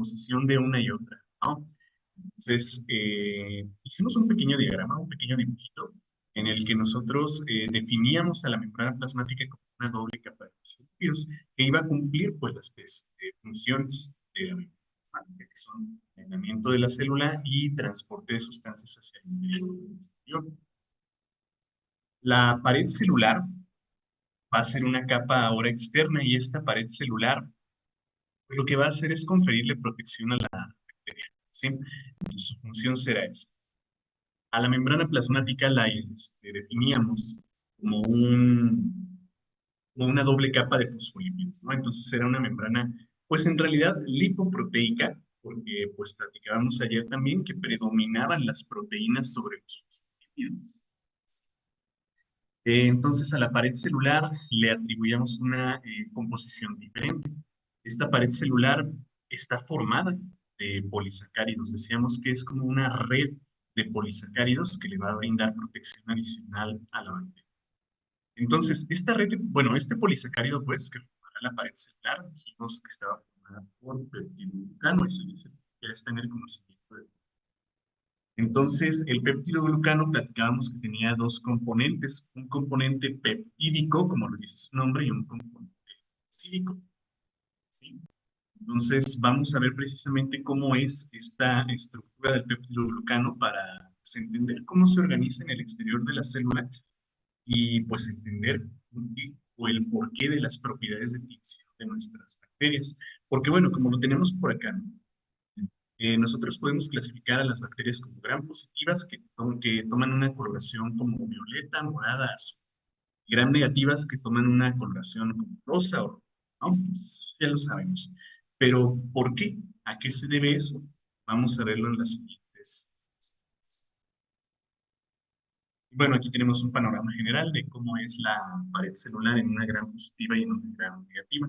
composición de una y otra, ¿no? Entonces, hicimos un pequeño diagrama, un pequeño dibujito, en el que nosotros definíamos a la membrana plasmática como una doble capa de fosfolípidos que iba a cumplir pues las funciones de la membrana plasmática, que son aislamiento de la célula y transporte de sustancias hacia el interior y el exterior. La pared celular va a ser una capa ahora externa y esta pared celular pues, lo que va a hacer es conferirle protección a la bacteria, ¿sí? Entonces, su función será esa. A la membrana plasmática la definíamos como, como una doble capa de fosfolípidos, ¿no? Entonces era una membrana, pues en realidad lipoproteica, porque pues platicábamos ayer también que predominaban las proteínas sobre los fosfolípidos. Entonces a la pared celular le atribuíamos una composición diferente. Esta pared celular está formada de polisacáridos. Decíamos que es como una red de polisacáridos que le va a brindar protección adicional a la bacteria. Entonces, esta red, bueno, este polisacárido, pues, que formará la pared celular, dijimos que estaba formada por peptidoglucano, eso ya está en el conocimiento de. Entonces, el peptidoglucano platicábamos que tenía dos componentes, un componente peptídico, como lo dice su nombre, y un componente pepsídico, ¿sí? Entonces, vamos a ver precisamente cómo es esta estructura del peptidoglucano para pues, entender cómo se organiza en el exterior de la célula y pues entender o el porqué de las propiedades de tinción de nuestras bacterias. Porque bueno, como lo tenemos por acá, ¿no? Nosotros podemos clasificar a las bacterias como gram positivas que toman una coloración como violeta, morada, azul, y gram negativas que toman una coloración como rosa o rojo, ¿no? Entonces, ya lo sabemos. Pero, ¿por qué? ¿A qué se debe eso? Vamos a verlo en las siguientes. Bueno, aquí tenemos un panorama general de cómo es la pared celular en una gram positiva y en una gram negativa.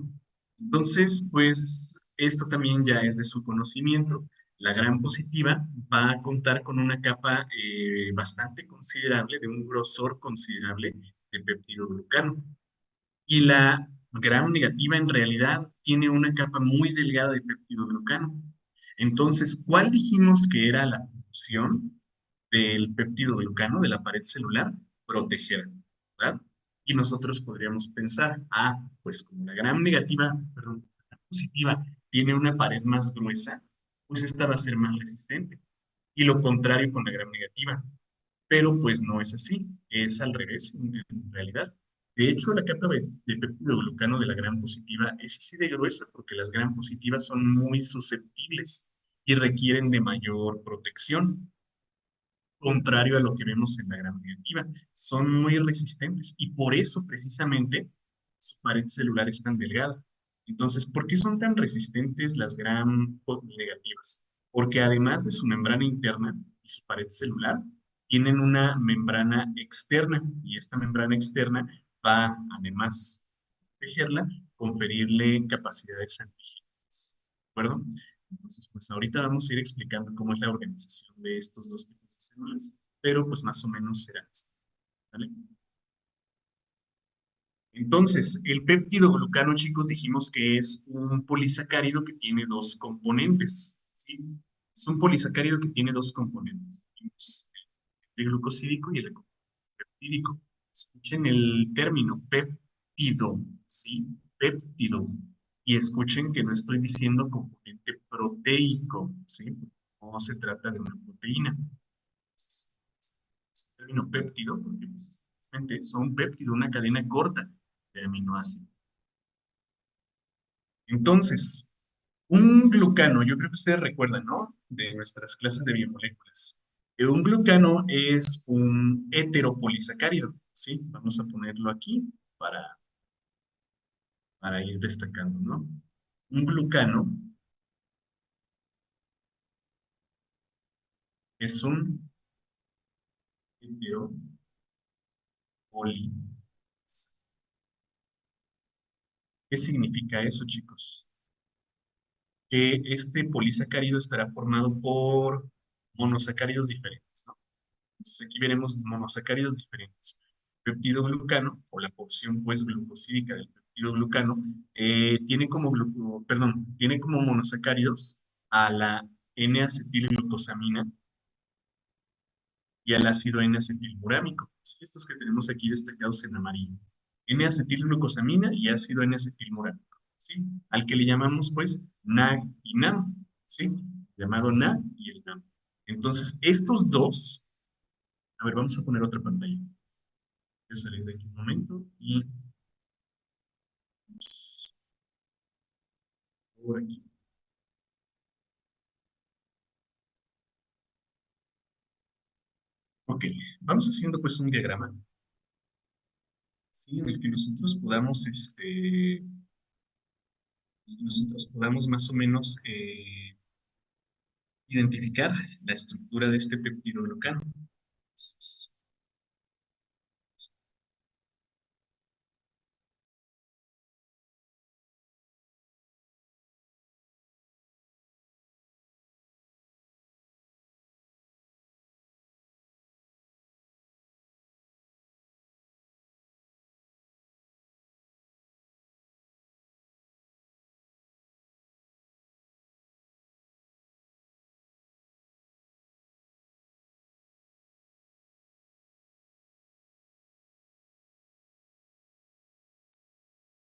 Entonces, pues esto también ya es de su conocimiento. La gram positiva va a contar con una capa bastante considerable, de un grosor considerable de peptidoglucano. Y la gram negativa en realidad tiene una capa muy delgada de peptidoglucano. Entonces, ¿cuál dijimos que era la función del peptidoglucano de la pared celular? Proteger, ¿verdad? Y nosotros podríamos pensar, pues como la gram negativa, perdón, la gram positiva tiene una pared más gruesa, pues esta va a ser más resistente. Y lo contrario con la gram negativa. Pero pues no es así, es al revés en realidad. De hecho, la capa de peptidoglucano de la gram positiva es así de gruesa porque las gram positivas son muy susceptibles y requieren de mayor protección, contrario a lo que vemos en la gram negativa. Son muy resistentes y por eso precisamente su pared celular es tan delgada. Entonces, ¿por qué son tan resistentes las gram negativas? Porque además de su membrana interna y su pared celular, tienen una membrana externa y esta membrana externa va, además de protegerla, conferirle capacidades antigénicas. ¿De acuerdo? Entonces, pues ahorita vamos a ir explicando cómo es la organización de estos dos tipos de células, pero pues más o menos será así, ¿vale? Entonces, el péptido glucano, chicos, dijimos que es un polisacárido que tiene dos componentes, ¿sí? Es un polisacárido que tiene dos componentes. Tenemos el glucosídico y el peptídico. Escuchen el término péptido, ¿sí? Péptido. Y escuchen que no estoy diciendo componente proteico, ¿sí? No se trata de una proteína. Es el término péptido porque pues, son un péptido, una cadena corta de aminoácidos. Entonces, un glucano, yo creo que ustedes recuerdan, ¿no? De nuestras clases de biomoléculas. Un glucano es un heteropolisacárido, ¿sí? Vamos a ponerlo aquí para, para ir destacando, ¿no? Un glucano es un heteropolisacárido. ¿Qué significa eso, chicos? Que este polisacárido estará formado por monosacáridos diferentes, ¿no? Entonces aquí veremos monosacáridos diferentes. Peptidoglucano, o la porción pues glucosídica del peptidoglucano, tiene como monosacáridos a la N-acetilglucosamina y al ácido N-acetilmurámico. Sí, estos que tenemos aquí destacados en amarillo. N-acetilglucosamina y ácido N-acetilmurámico. ¿Sí? Al que le llamamos pues NAG y NAM. ¿Sí? Llamado NAG y el NAM. Entonces, estos dos, a ver, vamos a poner otra pantalla. Voy a salir de aquí un momento y vamos por aquí. Ok, vamos haciendo pues un diagrama, ¿sí? En el que nosotros podamos más o menos identificar la estructura de este peptidoglucano. Entonces,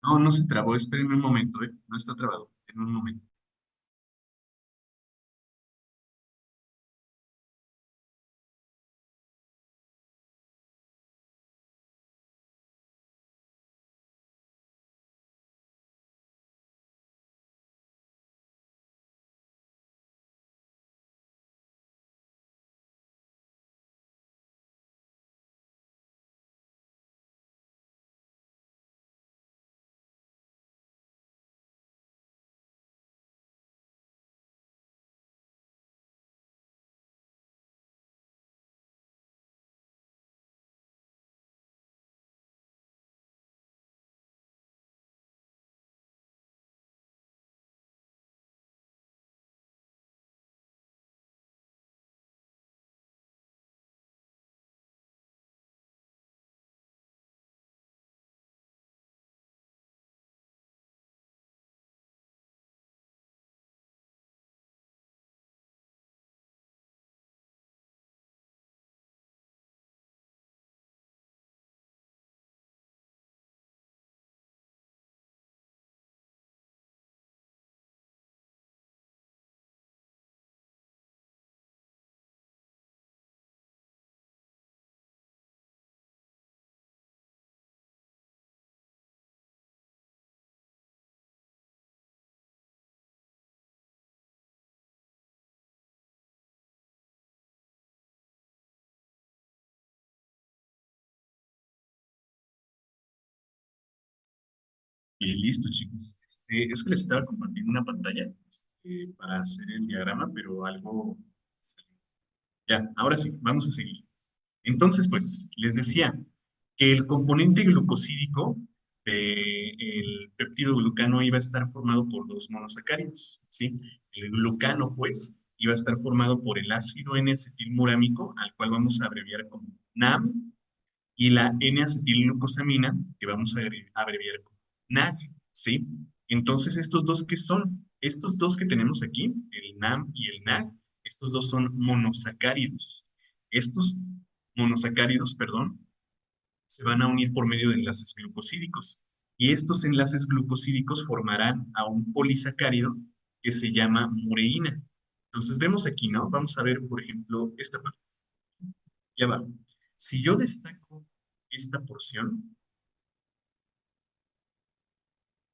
no, no se trabó, espérenme un momento, ¿eh? No está trabado, en un momento. Y listo, chicos. Es que les estaba compartiendo una pantalla para hacer el diagrama, pero algo... Ya, ahora sí, vamos a seguir. Entonces, pues, les decía que el componente glucosídico del péptido glucano iba a estar formado por dos monosacáridos, ¿sí? El glucano, pues, iba a estar formado por el ácido N-acetilmurámico, al cual vamos a abreviar como NAM, y la N-acetilglucosamina, que vamos a abreviar como NAG, ¿sí? Entonces, ¿estos dos qué son? Estos dos que tenemos aquí, el NAM y el NAG, estos dos son monosacáridos. Estos monosacáridos, perdón, se van a unir por medio de enlaces glucosídicos. Y estos enlaces glucosídicos formarán a un polisacárido que se llama mureína. Entonces vemos aquí, ¿no? Vamos a ver, por ejemplo, esta parte. Ya va. Si yo destaco esta porción,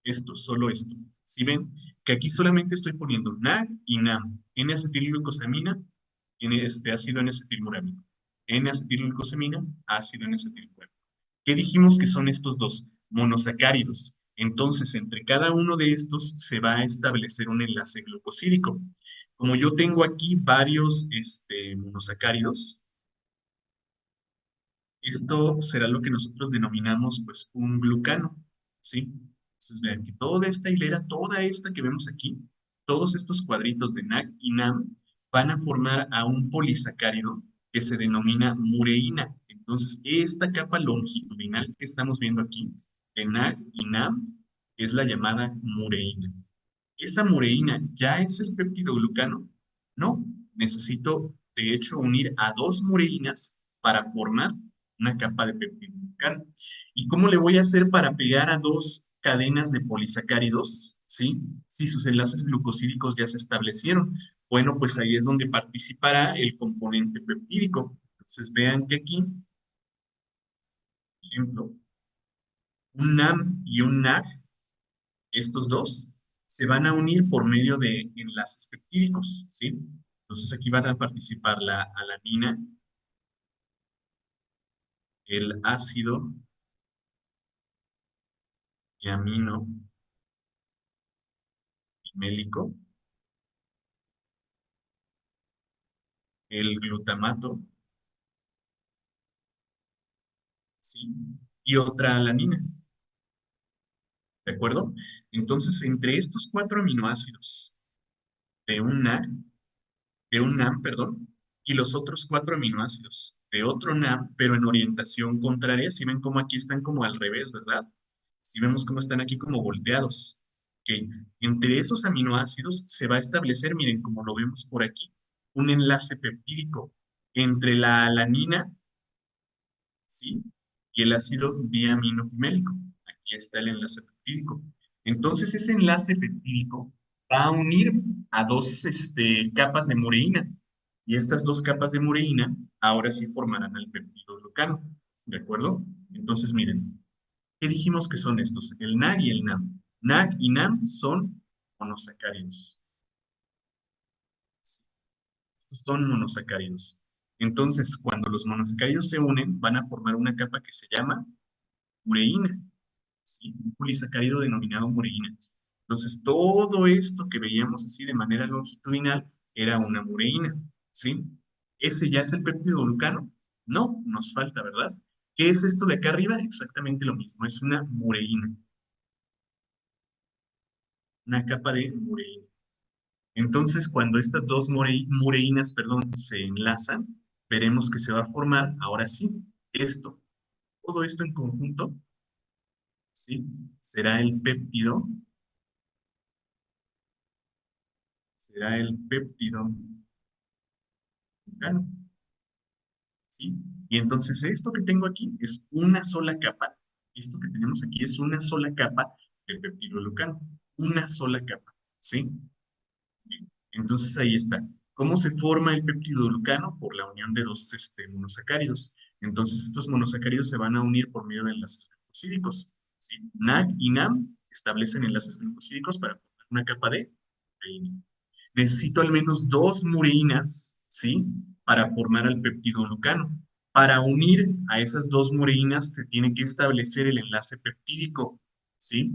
esto, solo esto. Si ven que aquí solamente estoy poniendo NAG y NAM, N-acetilglucosamina, este ácido N-acetilmurámico. N-acetilglucosamina, ácido N-acetilmurámico. ¿Qué dijimos que son estos dos? Monosacáridos. Entonces, entre cada uno de estos se va a establecer un enlace glucosídico. Como yo tengo aquí varios monosacáridos, esto será lo que nosotros denominamos pues un glucano, ¿sí? Entonces vean que toda esta hilera, toda esta que vemos aquí, todos estos cuadritos de NAC y NAM van a formar a un polisacárido que se denomina mureína. Entonces, esta capa longitudinal que estamos viendo aquí de NAC y NAM es la llamada mureína. ¿Esa mureína ya es el peptidoglucano? No, necesito de hecho unir a dos mureínas para formar una capa de peptidoglucano. ¿Y cómo le voy a hacer para pegar a dos cadenas de polisacáridos? ¿Sí? Si sus enlaces glucosídicos ya se establecieron. Bueno, pues ahí es donde participará el componente peptídico. Entonces vean que aquí, por ejemplo, un NAM y un NAG, estos dos, se van a unir por medio de enlaces peptídicos, ¿sí? Entonces aquí van a participar la alanina, el ácido diamino pimélico, el glutamato, ¿sí? Y otra alanina, ¿de acuerdo? Entonces, entre estos cuatro aminoácidos de un NAC, de un NAM, perdón, y los otros cuatro aminoácidos de otro NAM, pero en orientación contraria, si ven cómo aquí están como al revés, ¿verdad? Si vemos cómo están aquí como volteados. Ok, entre esos aminoácidos se va a establecer, miren, como lo vemos por aquí, un enlace peptídico entre la alanina, ¿sí? Y el ácido diaminopimélico. Aquí está el enlace peptídico. Entonces, ese enlace peptídico va a unir a dos capas de mureína. Y estas dos capas de mureína ahora sí formarán el peptidoglucano. ¿De acuerdo? Entonces, miren, ¿qué dijimos que son estos? El NAG y el NAM. NAG y NAM son monosacáridos. Estos son monosacáridos. Entonces, cuando los monosacáridos se unen, van a formar una capa que se llama ureína, ¿sí? Un polisacárido denominado mureína. Entonces, todo esto que veíamos así de manera longitudinal era una mureína, ¿sí? ¿Ese ya es el péptido glucano? No, nos falta, ¿verdad? ¿Qué es esto de acá arriba? Exactamente lo mismo, es una mureína, una capa de mureína. Entonces, cuando estas dos mureínas, perdón, se enlazan, veremos que se va a formar, ahora sí, esto, todo esto en conjunto, ¿sí? Será el péptido, será el péptido glucano, ¿sí? Y entonces esto que tengo aquí es una sola capa, esto que tenemos aquí es una sola capa del péptido glucano, una sola capa, ¿sí? Bien, entonces ahí está. ¿Cómo se forma el péptido glucano? Por la unión de dos monosacáridos. Entonces estos monosacáridos se van a unir por medio de enlaces glucosídicos, ¿sí? NAG y NAM establecen enlaces glucosídicos para formar una capa de proteína. Necesito al menos dos mureínas, ¿sí? Para formar el peptidoglucano. Para unir a esas dos mureínas se tiene que establecer el enlace peptídico, ¿sí?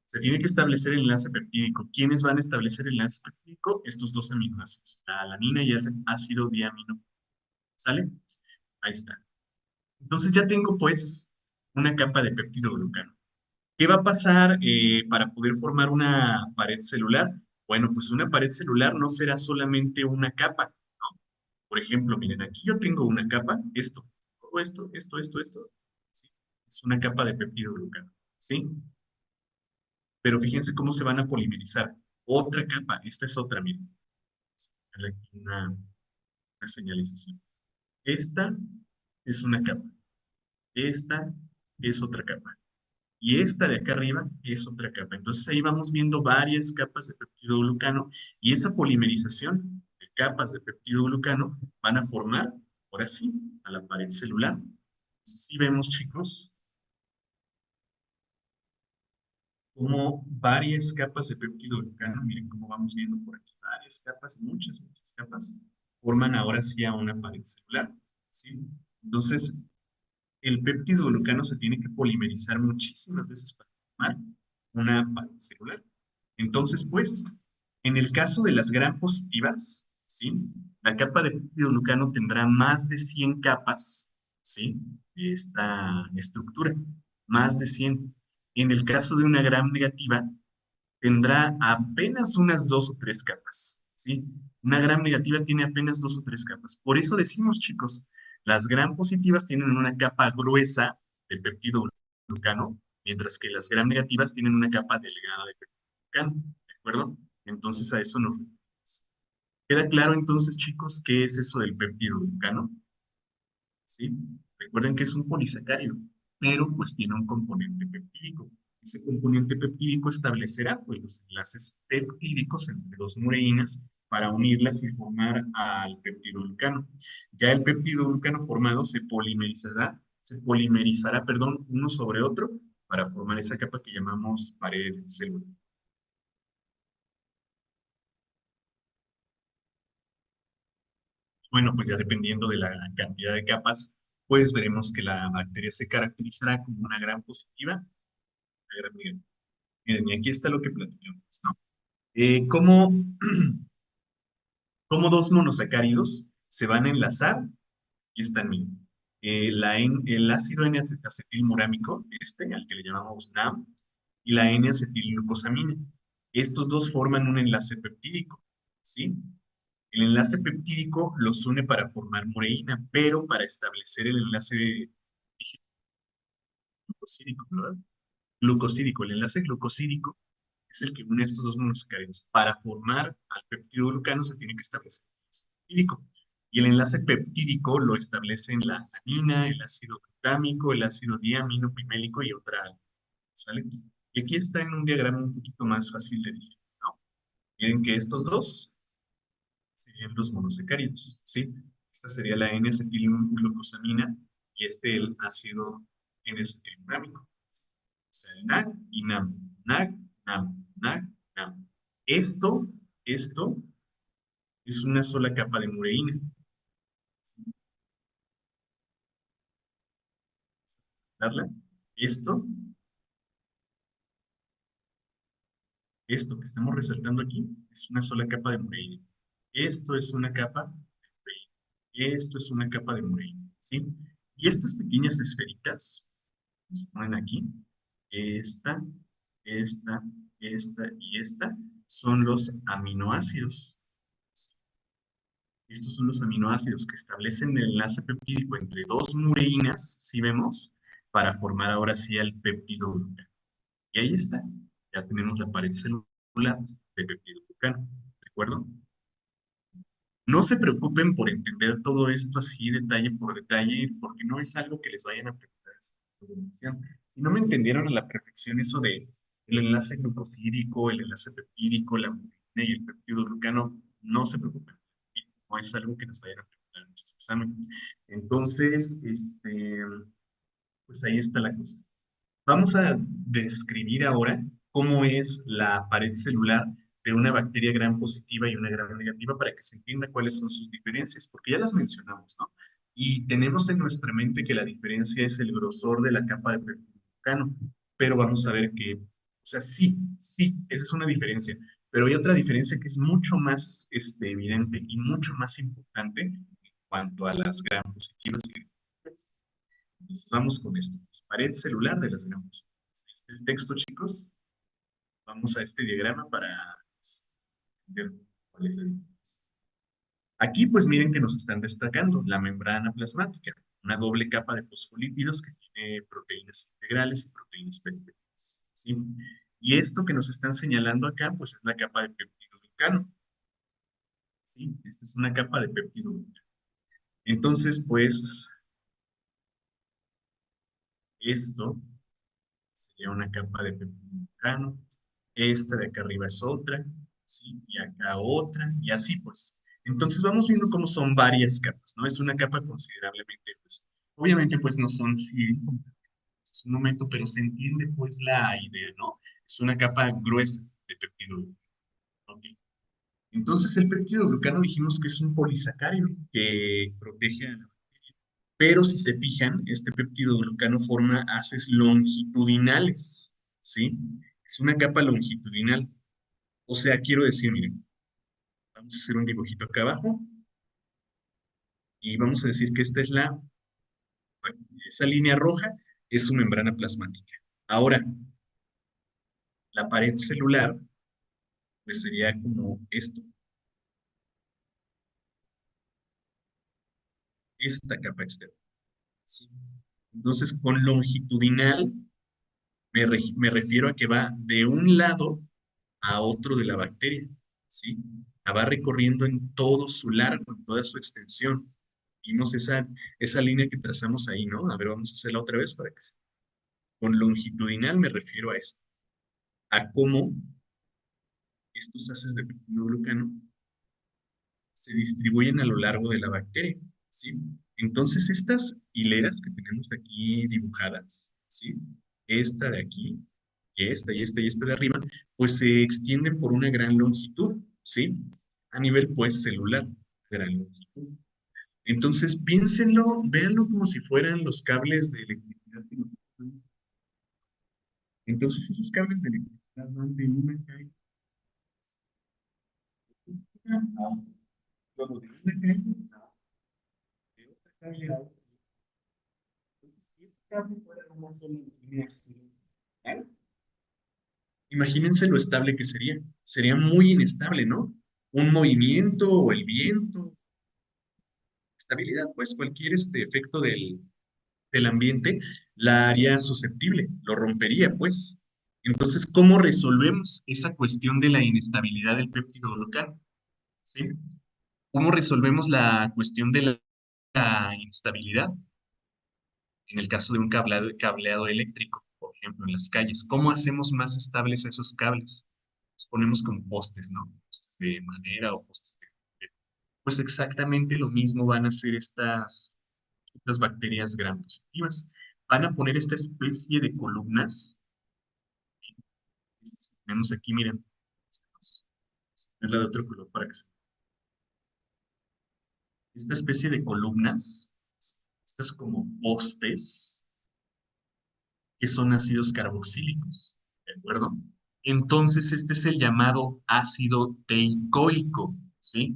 Se tiene que establecer el enlace peptídico. ¿Quiénes van a establecer el enlace peptídico? Estos dos aminoácidos, la alanina y el ácido diamino. ¿Sale? Ahí está. Entonces ya tengo pues una capa de peptidoglucano. ¿Qué va a pasar para poder formar una pared celular? Bueno, pues una pared celular no será solamente una capa. Por ejemplo, miren, aquí yo tengo una capa, esto, todo esto, ¿sí? Es una capa de peptidoglucano, ¿sí? Pero fíjense cómo se van a polimerizar. Otra capa, esta es otra, miren. Vamos a darle aquí una señalización. Esta es una capa, esta es otra capa. Y esta de acá arriba es otra capa. Entonces ahí vamos viendo varias capas de peptidoglucano y esa polimerización de capas de peptidoglucano van a formar, ahora sí, a la pared celular. Entonces sí vemos, chicos, como varias capas de peptidoglucano, miren cómo vamos viendo por aquí, varias capas, muchas capas, forman ahora sí a una pared celular, ¿sí? Entonces, el péptido glucano se tiene que polimerizar muchísimas veces para formar una pared celular. Entonces, pues, en el caso de las gram positivas, ¿sí? La capa de péptido glucano tendrá más de 100 capas, ¿sí? De esta estructura, más de 100. En el caso de una gram negativa, tendrá apenas unas dos o tres capas, ¿sí? Una gram negativa tiene apenas dos o tres capas. Por eso decimos, chicos, las gram positivas tienen una capa gruesa de péptido glucano, mientras que las gram negativas tienen una capa delgada de péptido glucano, acuerdo? Entonces a eso nos referimos. ¿Queda claro entonces, chicos, qué es eso del péptido glucano? ¿Sí? Recuerden que es un polisacárido, pero pues tiene un componente peptídico. Ese componente peptídico establecerá pues, los enlaces peptídicos entre dos mureínas para unirlas y formar al peptidoglucano. Ya el peptidoglucano formado se polimerizará, perdón, uno sobre otro para formar esa capa que llamamos pared celular. Bueno, pues ya dependiendo de la cantidad de capas, pues veremos que la bacteria se caracterizará como una gran positiva, una gran negativa. Miren, y aquí está lo que platicamos, ¿no? ¿Cómo, cómo dos monosacáridos se van a enlazar? Aquí están, miren. El ácido N-acetilmurámico, al que le llamamos NAM, y la N-acetilglucosamina. Estos dos forman un enlace peptídico, ¿sí? El enlace peptídico los une para formar mureína, pero para establecer el enlace, dije, glucosídico, ¿verdad? Glucosídico, el enlace glucosídico es el que une estos dos monosacáridos. Para formar al peptido glucano se tiene que establecer el enlace peptídico. Y el enlace peptídico lo establecen la amina, el ácido glutámico, el ácido diamino pimélico y otra alfa, ¿sale? Y aquí está en un diagrama un poquito más fácil de digerir, ¿no? Miren que estos dos serían los monosacáridos, ¿sí? Esta sería la N-acetilglucosamina y el ácido N-acetilmurámico. O sea, el NAC y NAM. NAC, NAM, NAC, NAM. Esto es una sola capa de mureína. ¿Sí? ¿Darla? Esto, esto que estamos resaltando aquí es una sola capa de mureína. Esto es una capa de mureína. Esto es una capa de mureína, ¿sí? Y estas pequeñas esferitas, nos ponen aquí, esta, esta, esta y esta, son los aminoácidos. Estos son los aminoácidos que establecen el enlace peptídico entre dos mureínas, si vemos, para formar ahora sí el peptidoglucano. Y ahí está, ya tenemos la pared celular de peptidoglucano, ¿de acuerdo? No se preocupen por entender todo esto así detalle por detalle, porque no es algo que les vayan a preguntar en su programación. Si no me entendieron a la perfección eso de el enlace glucosídico, el enlace peptídico, la proteína y el peptido glucano, no se preocupen. No es algo que nos vayan a preguntar en nuestro examen. Entonces, pues ahí está la cosa. Vamos a describir ahora cómo es la pared celular de una bacteria gram positiva y una gram negativa para que se entienda cuáles son sus diferencias, porque ya las mencionamos, ¿no? Y tenemos en nuestra mente que la diferencia es el grosor de la capa de peptidoglucano, pero vamos a ver que, o sea, sí, sí, esa es una diferencia, pero hay otra diferencia que es mucho más evidente y mucho más importante en cuanto a las gram positivas y gram negativas. Entonces, vamos con esto. Es pared celular de las gramos. Este es el texto, chicos. Vamos a este diagrama para pues, ver cuál es la diferencia. Aquí, pues miren que nos están destacando la membrana plasmática, una doble capa de fosfolípidos que tiene proteínas integrales y proteínas periféricas, ¿sí? Y esto que nos están señalando acá, pues es la capa de peptidoglucano, ¿sí? Esta es una capa de peptidoglucano. Entonces, pues, esto sería una capa de peptidoglucano. Esta de acá arriba es otra, ¿sí? Y acá otra, y así pues. Entonces vamos viendo cómo son varias capas, ¿no? Es una capa considerablemente, pues, obviamente pues no son 100, es un momento, pero se entiende pues la idea, ¿no? Es una capa gruesa de peptidoglucano, ¿ok? Entonces el peptidoglucano dijimos que es un polisacárido que protege a la bacteria, pero si se fijan, este peptidoglucano forma haces longitudinales, ¿sí? Es una capa longitudinal. O sea, quiero decir, miren, vamos a hacer un dibujito acá abajo y vamos a decir que esta es bueno, esa línea roja es su membrana plasmática. Ahora, la pared celular, pues sería como esto, esta capa externa, ¿sí? Entonces, con longitudinal me refiero a que va de un lado a otro de la bacteria, ¿sí? La va recorriendo en todo su largo, en toda su extensión. Vimos esa línea que trazamos ahí, ¿no? A ver, vamos a hacerla otra vez para que se... Con longitudinal me refiero a esto, a cómo estos haces de peptidoglucano se distribuyen a lo largo de la bacteria, ¿sí? Entonces, estas hileras que tenemos aquí dibujadas, ¿sí? Esta de aquí, y esta, y esta, y esta de arriba, pues se extienden por una gran longitud, ¿sí? A nivel, pues, celular, gran longitud. Entonces, piénsenlo, véanlo como si fueran los cables de electricidad que nos... Entonces, esos cables de electricidad van de una calle a otra, luego de una calle a otra, de otra calle a otra. Si este cable fuera una sola línea así, ¿vale? Imagínense lo estable que sería. Sería muy inestable, ¿no? Un movimiento o el viento, estabilidad, pues cualquier efecto del ambiente la haría susceptible, lo rompería, pues. Entonces, ¿cómo resolvemos esa cuestión de la inestabilidad del péptido glucano? ¿Sí? ¿Cómo resolvemos la cuestión de la inestabilidad en el caso de un cableado eléctrico, por ejemplo, en las calles? ¿Cómo hacemos más estables esos cables? Los ponemos con postes, ¿no? Postes de madera o postes de... Pues exactamente lo mismo van a hacer estas bacterias gram positivas. Van a poner esta especie de columnas. Estas que tenemos aquí, miren. Ponerla de otro color para que se... Esta especie de columnas, estas como postes, que son ácidos carboxílicos, ¿de acuerdo? Entonces, este es el llamado ácido teicoico, ¿sí?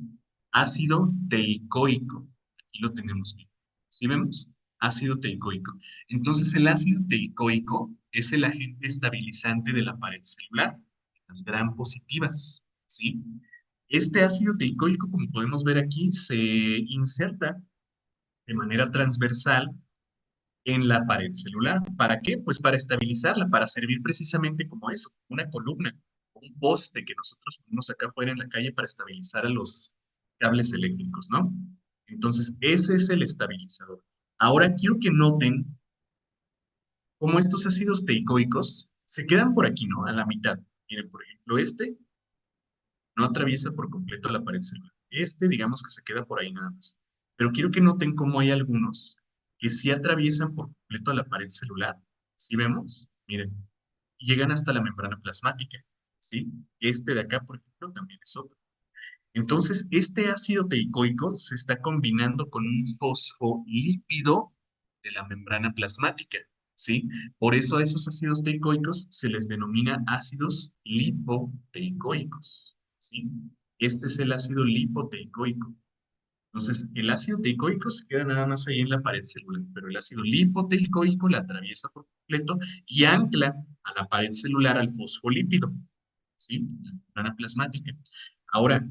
Ácido teicoico. Aquí lo tenemos bien. ¿Sí vemos? Ácido teicoico. Entonces, el ácido teicoico es el agente estabilizante de la pared celular, las gram positivas, ¿sí? Este ácido teicoico, como podemos ver aquí, se inserta de manera transversal en la pared celular. ¿Para qué? Pues para estabilizarla, para servir precisamente como eso, una columna, un poste que nosotros ponemos acá afuera en la calle para estabilizar a los cables eléctricos, ¿no? Entonces, ese es el estabilizador. Ahora quiero que noten cómo estos ácidos teicoicos se quedan por aquí, ¿no? A la mitad. Miren, por ejemplo, este no atraviesa por completo la pared celular. Este, digamos que se queda por ahí nada más. Pero quiero que noten cómo hay algunos que sí atraviesan por completo la pared celular. ¿Sí vemos? Miren, y llegan hasta la membrana plasmática. ¿Sí? Este de acá, por ejemplo, también es otro. Entonces, este ácido teicoico se está combinando con un fosfolípido de la membrana plasmática, ¿sí? Por eso a esos ácidos teicoicos se les denomina ácidos lipoteicoicos, ¿sí? Este es el ácido lipoteicoico. Entonces, el ácido teicoico se queda nada más ahí en la pared celular, pero el ácido lipoteicoico la atraviesa por completo y ancla a la pared celular al fosfolípido, ¿sí? La membrana plasmática. Ahora,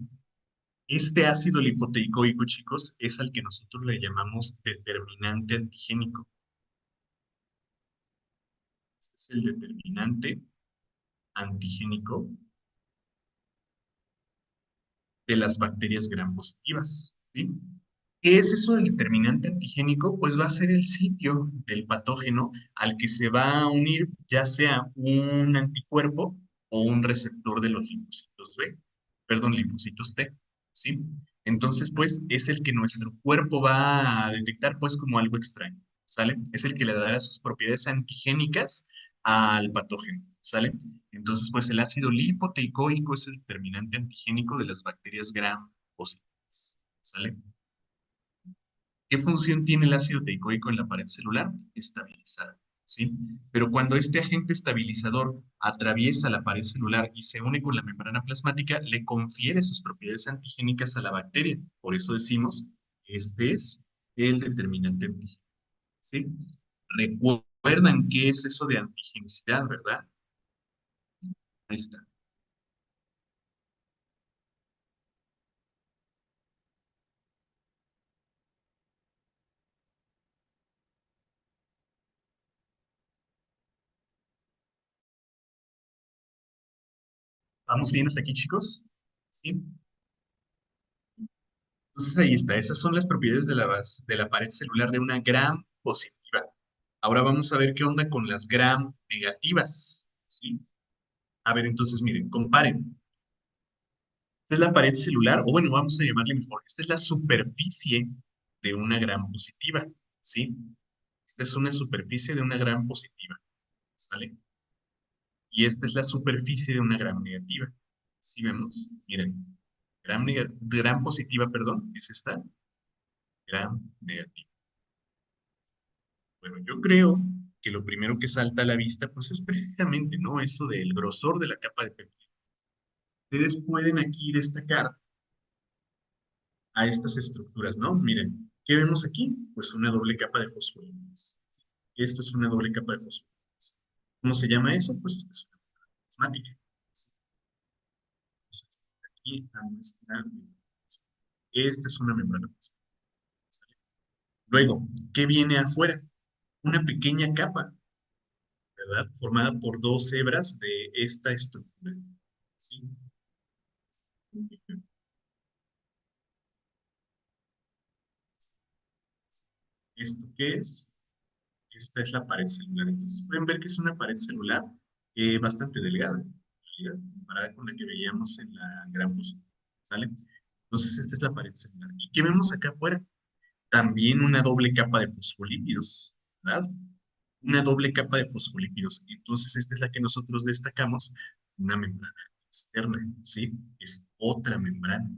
este ácido lipoteicoico, chicos, es al que nosotros le llamamos determinante antigénico. Este es el determinante antigénico de las bacterias gram positivas, ¿sí? ¿Qué es eso del determinante antigénico? Pues va a ser el sitio del patógeno al que se va a unir ya sea un anticuerpo o un receptor de los linfocitos B, perdón, linfocitos T, ¿sí? Entonces, pues, es el que nuestro cuerpo va a detectar, pues, como algo extraño, ¿sale? Es el que le dará sus propiedades antigénicas al patógeno, ¿sale? Entonces, pues, el ácido lipoteicoico es el determinante antigénico de las bacterias gram positivas, ¿sale? ¿Qué función tiene el ácido teicoico en la pared celular? Estabilizar, ¿sí? Pero cuando este agente estabilizador atraviesa la pared celular y se une con la membrana plasmática, le confiere sus propiedades antigénicas a la bacteria. Por eso decimos, este es el determinante antigénico, ¿sí? Recuerdan qué es eso de antigenicidad, ¿verdad? Ahí está. ¿Vamos bien hasta aquí, chicos? Sí. Entonces ahí está. Esas son las propiedades de la pared celular de una gram positiva. Ahora vamos a ver qué onda con las gram negativas. ¿Sí? A ver, entonces miren, comparen. Esta es la pared celular, o bueno, vamos a llamarle mejor. Esta es la superficie de una gram positiva. ¿Sí? Esta es una superficie de una gram positiva. ¿Sale? Y esta es la superficie de una gram negativa. ¿Sí vemos? Miren, gram positiva, perdón, es esta gram negativa. Bueno, yo creo que lo primero que salta a la vista, pues es precisamente, ¿no? Eso del grosor de la capa de peptido. Ustedes pueden aquí destacar a estas estructuras, ¿no? Miren, ¿qué vemos aquí? Pues una doble capa de fosfolípidos. Esto es una doble capa de fosfolípidos. ¿Cómo se llama eso? Pues esta es una plasmática. Entonces, aquí a nuestra esta es una membrana plasmática. Luego, ¿qué viene afuera? Una pequeña capa, ¿verdad? Formada por dos hebras de esta estructura. ¿Sí? ¿Esto qué es? Esta es la pared celular. Entonces pueden ver que es una pared celular bastante delgada, en realidad, comparada con la que veíamos en la gran fosa. ¿Sale? Entonces esta es la pared celular. ¿Y qué vemos acá afuera? También una doble capa de fosfolípidos, ¿verdad? Una doble capa de fosfolípidos. Entonces esta es la que nosotros destacamos, una membrana externa, ¿sí? Es otra membrana.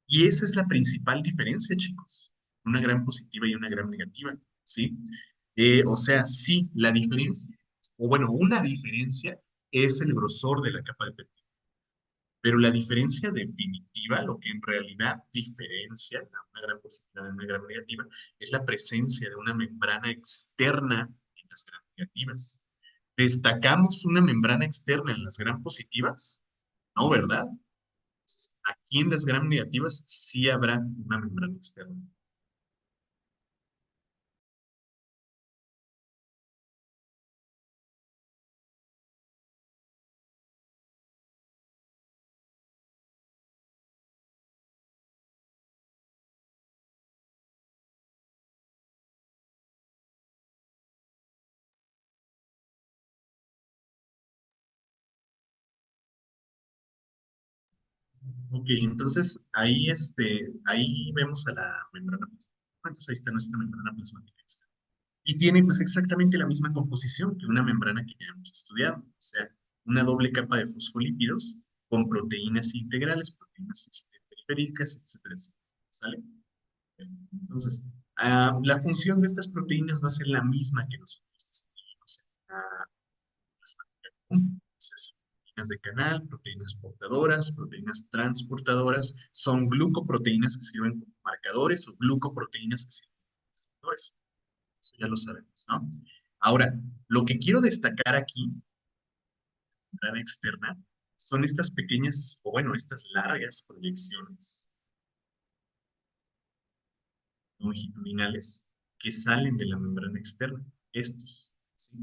Y esa es la principal diferencia, chicos. Una gran positiva y una gran negativa, ¿sí? O sea, sí, la diferencia, o bueno, una diferencia es el grosor de la capa de peptido, pero la diferencia definitiva, lo que en realidad diferencia una gran positiva de una gran negativa, es la presencia de una membrana externa en las gran negativas. ¿Destacamos una membrana externa en las gran positivas? No, ¿verdad? Entonces, aquí en las gram negativas sí habrá una membrana externa. Ok, entonces ahí, ahí vemos a la membrana plasmática. Entonces ahí está nuestra membrana plasmática externa. Y tiene pues exactamente la misma composición que una membrana que ya hemos estudiado. O sea, una doble capa de fosfolípidos con proteínas integrales, proteínas periféricas, etcétera, etcétera. ¿Sale? Entonces, la función de estas proteínas va a ser la misma que nosotros describimos en la plasmática común. O sea, son proteínas de canal, proteínas portadoras, proteínas transportadoras, son glucoproteínas que sirven como marcadores o glucoproteínas que sirven como receptores. Eso ya lo sabemos, ¿no? Ahora, lo que quiero destacar aquí, la entrada externa, son estas pequeñas, o bueno, estas largas proyecciones longitudinales que salen de la membrana externa, estos, ¿sí?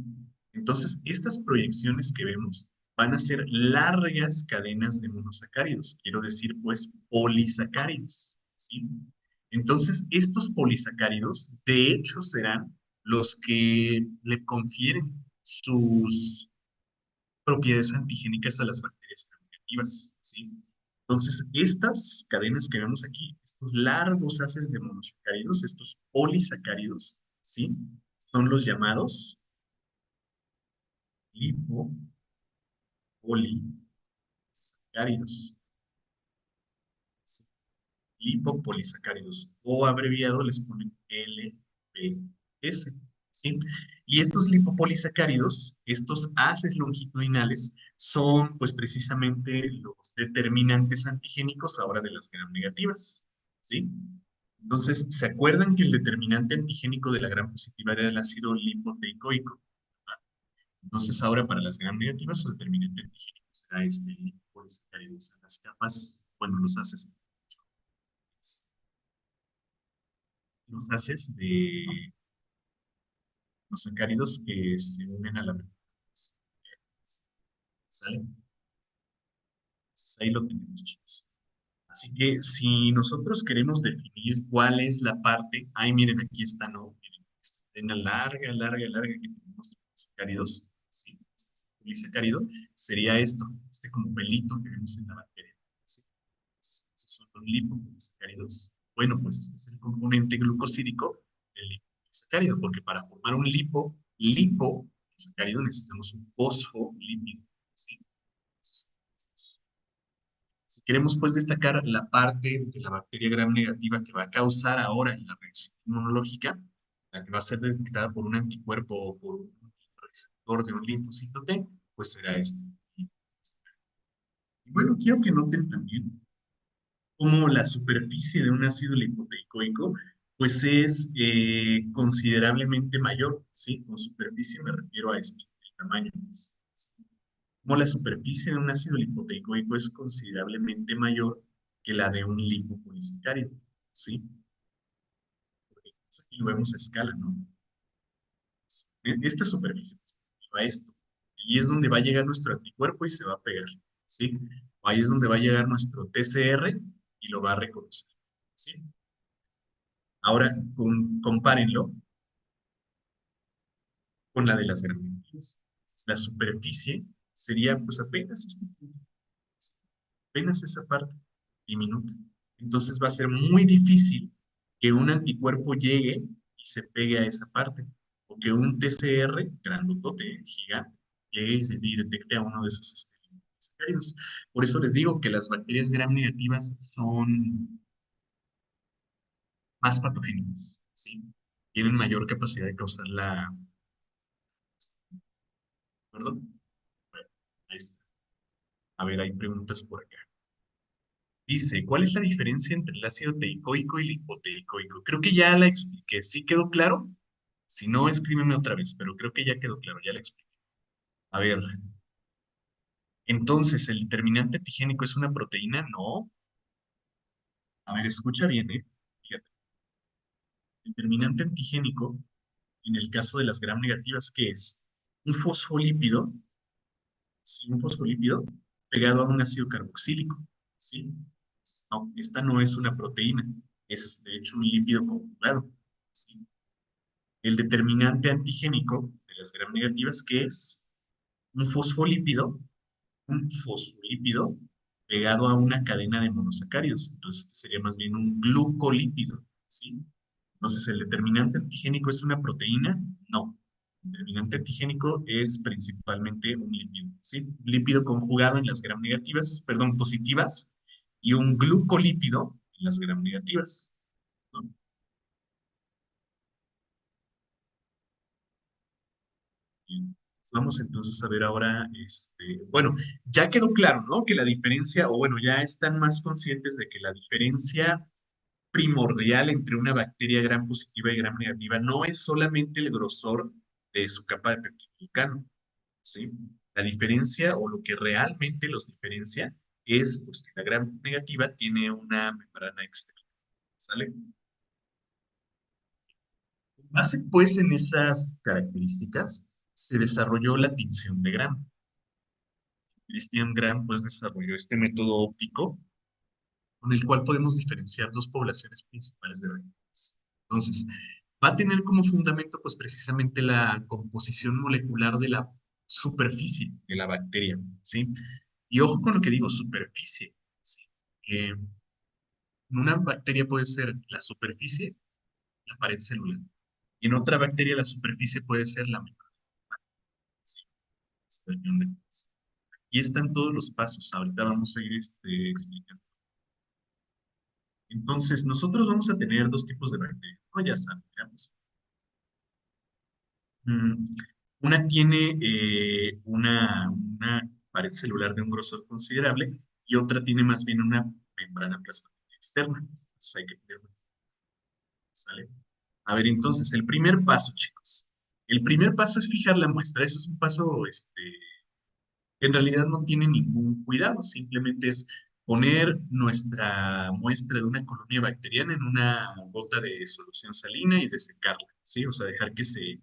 Entonces, estas proyecciones que vemos van a ser largas cadenas de monosacáridos, quiero decir, pues, polisacáridos, ¿sí? Entonces, estos polisacáridos, de hecho, serán los que le confieren sus propiedades antigénicas a las bacterias gram-negativas, ¿sí? Entonces, estas cadenas que vemos aquí, estos largos haces de monosacáridos, estos polisacáridos, ¿sí? Son los llamados lipopolisacáridos, ¿sí? Lipopolisacáridos, o abreviado les ponen LPS, ¿sí? Y estos lipopolisacáridos, estos haces longitudinales, son pues precisamente los determinantes antigénicos ahora de las gram negativas, ¿sí? Entonces, ¿se acuerdan que el determinante antigénico de la gram positiva era el ácido lipoteicoico? Entonces, ahora para las gram negativas, su determinante antigénico será este lipopolisacárido, o sea, las capas, bueno, los haces de los sacáridos que se unen a la membrana. ¿Sale? Entonces, ahí lo tenemos, chicos. Así que si nosotros queremos definir cuál es la parte, ay, miren, aquí está, ¿no? Miren, esta cadena larga, larga, larga que tenemos de polisacáridos, sí, este polisacárido, sería esto, este como pelito que vemos en la bacteria. ¿Sí? Estos son los lipopolisacáridos. Bueno, pues este es el componente glucosídico del lipopolisacárido, porque para formar un lipopolisacárido necesitamos un fosfolípido, ¿sí? Si queremos pues destacar la parte de la bacteria gram negativa que va a causar ahora en la reacción inmunológica, la que va a ser detectada por un anticuerpo o por un receptor de un linfocito T, pues será esta. Y bueno, quiero que noten también cómo la superficie de un ácido lipoteicoico pues es considerablemente mayor, ¿sí? Con superficie me refiero a esto, el tamaño. Pues, como la superficie de un ácido lipoteicoico es considerablemente mayor que la de un lipopolisacárido, ¿sí? Pues aquí lo vemos a escala, ¿no? Esta superficie pues, va a esto, y es donde va a llegar nuestro anticuerpo y se va a pegar, ¿sí? Ahí es donde va a llegar nuestro TCR y lo va a reconocer, ¿sí? Ahora, compárenlo con la de las gramineas. La superficie sería pues apenas este punto, apenas esa parte diminuta. Entonces va a ser muy difícil que un anticuerpo llegue y se pegue a esa parte, o que un TCR grandotote, gigante, llegue y detecte a uno de esos sacáridos. Por eso les digo que las bacterias gram negativas son más patogénicas, ¿sí? Tienen mayor capacidad de causar la... ¿Perdón? Bueno, ahí está. A ver, hay preguntas por acá. Dice, ¿cuál es la diferencia entre el ácido teicoico y el hipoteicoico? Creo que ya la expliqué. ¿Sí quedó claro? Si no, escríbeme otra vez, pero creo que ya quedó claro, ya la expliqué. A ver, entonces, ¿el determinante antigénico es una proteína? No. A ver, escucha bien, ¿eh? Fíjate. El determinante antigénico, en el caso de las gram negativas, ¿qué es? Un fosfolípido, sí, un fosfolípido pegado a un ácido carboxílico, ¿sí? Entonces, no, esta no es una proteína, es de hecho un lípido conjugado, ¿sí? El determinante antigénico de las gram negativas, ¿qué es? Un fosfolípido, un fosfolípido pegado a una cadena de monosacáridos. Entonces, este sería más bien un glucolípido, ¿sí? Entonces, ¿el determinante antigénico es una proteína? No. El determinante antigénico es principalmente un lípido, ¿sí? Un lípido conjugado en las gram negativas, perdón, positivas, y un glucolípido en las gram negativas, ¿no? Bien. Vamos entonces a ver ahora, bueno, ya quedó claro, ¿no? Que la diferencia, o bueno, ya están más conscientes de que la diferencia primordial entre una bacteria gram positiva y gram negativa no es solamente el grosor de su capa de peptidoglicano, ¿sí? La diferencia o lo que realmente los diferencia es pues, que la gram negativa tiene una membrana externa, ¿sale? Con base pues en esas características se desarrolló la tinción de Gram. Christian Gram pues desarrolló este método óptico con el cual podemos diferenciar dos poblaciones principales de bacterias. Entonces, va a tener como fundamento pues precisamente la composición molecular de la superficie de la bacteria, ¿sí? Y ojo con lo que digo, superficie, ¿sí? Que en una bacteria puede ser la superficie, la pared celular, y en otra bacteria la superficie puede ser la membrana, ¿sí? Y están todos los pasos, ahorita vamos a ir explicando. Entonces, nosotros vamos a tener dos tipos de bacterias, ¿no? Ya saben, veamos. Mm, Una tiene una pared celular de un grosor considerable y otra tiene más bien una membrana plasmática externa. Entonces hay que tener, ¿sale? A ver, entonces, el primer paso, chicos. El primer paso es fijar la muestra. Eso es un paso, en realidad no tiene ningún cuidado. Simplemente es poner nuestra muestra de una colonia bacteriana en una gota de solución salina y desecarla, ¿sí? O sea, dejar que se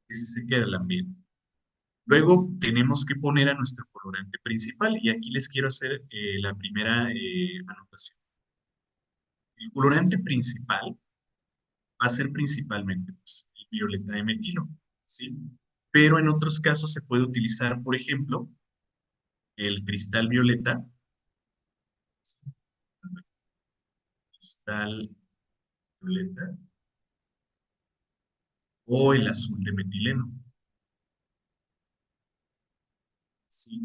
seque el ambiente. Luego tenemos que poner a nuestro colorante principal y aquí les quiero hacer la primera anotación. El colorante principal va a ser principalmente pues, el violeta de metilo, ¿sí? Pero en otros casos se puede utilizar, por ejemplo, el cristal violeta, ¿sí? Cristal violeta o el azul de metileno. Sí,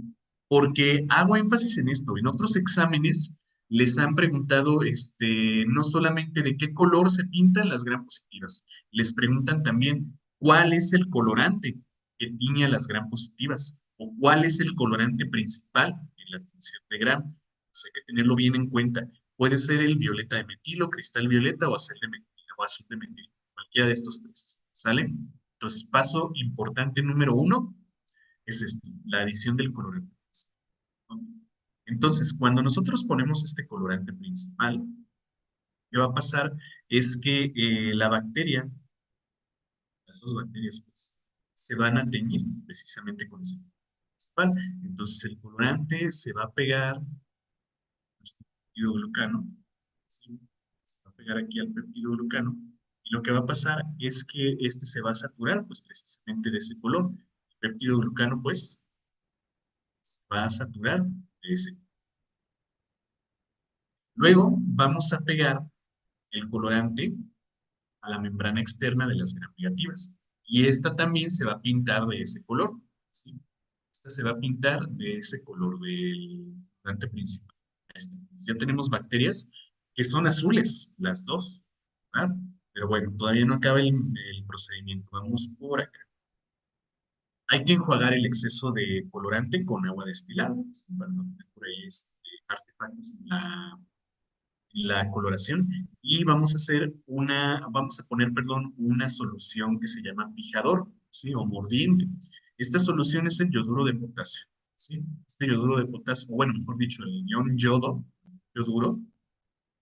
porque hago énfasis en esto. En otros exámenes les han preguntado, no solamente de qué color se pintan las gram positivas, les preguntan también cuál es el colorante que tiñe a las gram positivas o cuál es el colorante principal en la tinción de gram. Pues hay que tenerlo bien en cuenta. Puede ser el violeta de metilo, cristal violeta o azul de metilo o azul de metilo. Cualquiera de estos tres. ¿Sale? Entonces, paso importante número uno es esto, la adición del colorante principal, ¿no? Entonces, cuando nosotros ponemos este colorante principal, ¿qué va a pasar? Es que la bacteria, las dos bacterias, pues, se van a teñir precisamente con ese colorante principal. Entonces, el colorante se va a pegar al péptido glucano, ¿sí? Se va a pegar aquí al péptido glucano, y lo que va a pasar es que este se va a saturar, pues, precisamente de ese color. El péptido glucano, pues, se va a saturar de ese. Luego vamos a pegar el colorante a la membrana externa de las gram negativas. Y esta también se va a pintar de ese color, ¿sí? Esta se va a pintar de ese color del colorante principal. Ya tenemos bacterias que son azules, las dos, ¿verdad? Pero bueno, todavía no acaba el procedimiento. Vamos por acá. Hay que enjuagar el exceso de colorante con agua destilada, ¿sí? Para no tener por ahí artefactos en la coloración y vamos a poner, perdón, una solución que se llama fijador, ¿sí? O mordiente. Esta solución es el yoduro de potasio, ¿sí? Este yoduro de potasio, o bueno, mejor dicho, el ion yoduro,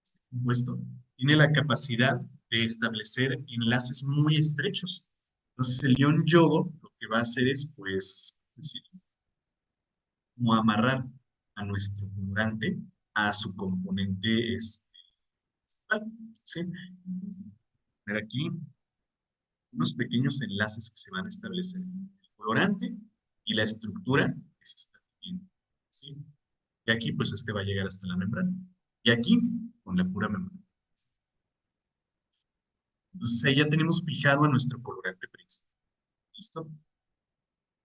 este compuesto, tiene la capacidad de establecer enlaces muy estrechos. Entonces, el ion yodo lo que va a hacer es, pues, decir, como amarrar a nuestro colorante a su componente principal, ¿sí? Poner aquí unos pequeños enlaces que se van a establecer entre el colorante y la estructura que se está viendo, ¿sí? Y aquí, pues, este va a llegar hasta la membrana. Y aquí, con la pura membrana. Entonces, ahí ya tenemos fijado a nuestro colorante principal. ¿Listo?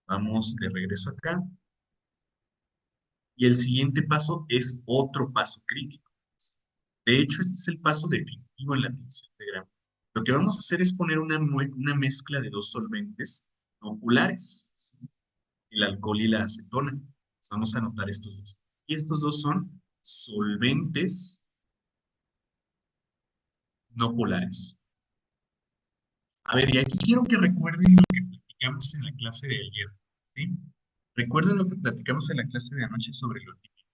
Vamos de regreso acá. Y el siguiente paso es otro paso crítico. De hecho, este es el paso definitivo en la tinción de grano. Lo que vamos a hacer es poner una mezcla de dos solventes no polares, ¿sí? El alcohol y la acetona. Entonces, vamos a anotar estos dos. Y estos dos son solventes no polares. A ver, y aquí quiero que recuerden lo que platicamos en la clase de ayer, ¿sí? Recuerden lo que platicamos en la clase de anoche sobre los lípidos.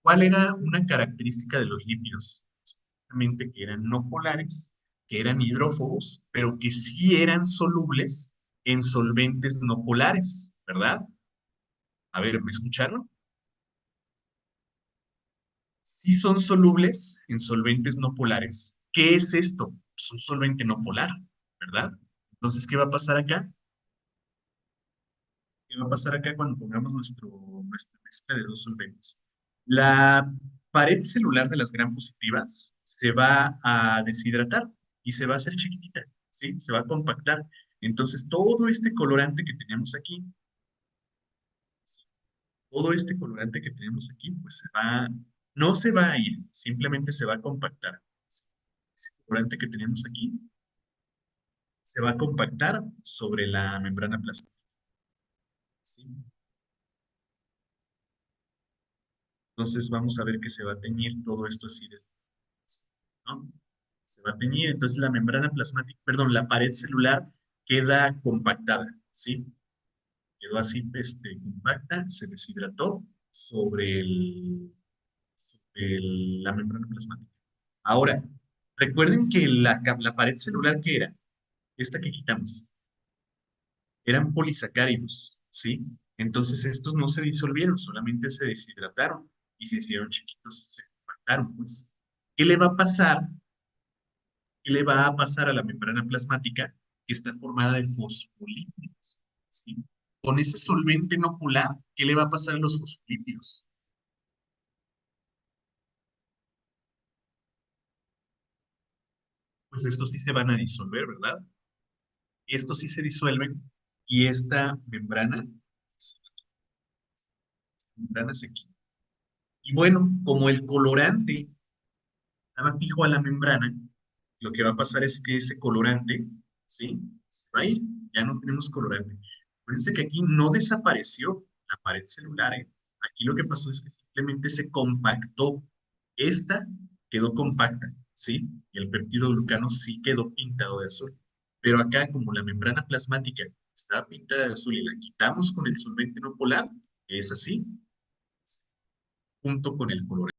¿Cuál era una característica de los lípidos? Justamente que eran no polares, que eran hidrófobos, pero que sí eran solubles en solventes no polares, ¿verdad? A ver, ¿me escucharon? Sí son solubles en solventes no polares. ¿Qué es esto? Es un solvente no polar, ¿verdad? Entonces, ¿qué va a pasar acá? ¿Qué va a pasar acá cuando pongamos nuestra mezcla de dos solventes? La pared celular de las gram positivas se va a deshidratar y se va a hacer chiquitita, ¿sí? Se va a compactar. Entonces, todo este colorante que tenemos aquí, todo este colorante que tenemos aquí, pues no se va a ir, simplemente se va a compactar. Ese colorante que tenemos aquí se va a compactar sobre la membrana plasmática, ¿sí? Entonces vamos a ver que se va a teñir todo esto así, ¿no? Se va a teñir, entonces la membrana plasmática, perdón, la pared celular queda compactada, ¿sí? Quedó así, compacta, se deshidrató la membrana plasmática. Ahora, recuerden que la pared celular que era, esta que quitamos, eran polisacáridos, ¿sí? Entonces estos no se disolvieron, solamente se deshidrataron y se hicieron chiquitos, se compactaron, pues. ¿Qué le va a pasar? ¿Qué le va a pasar a la membrana plasmática que está formada de fosfolípidos? ¿Sí? Con ese solvente no polar, ¿qué le va a pasar a los fosfolípidos? Pues estos sí se van a disolver, ¿verdad? Estos sí se disuelven y esta membrana se quita. Y bueno, como el colorante estaba fijo a la membrana, lo que va a pasar es que ese colorante, ¿sí? Se va a ir, ya no tenemos colorante. Fíjense que aquí no desapareció la pared celular, ¿eh? Aquí lo que pasó es que simplemente se compactó. Esta quedó compacta, ¿sí? Y el peptidoglucano sí quedó pintado de azul. Pero acá, como la membrana plasmática estaba pintada de azul y la quitamos con el solvente no polar, es así, junto con el color.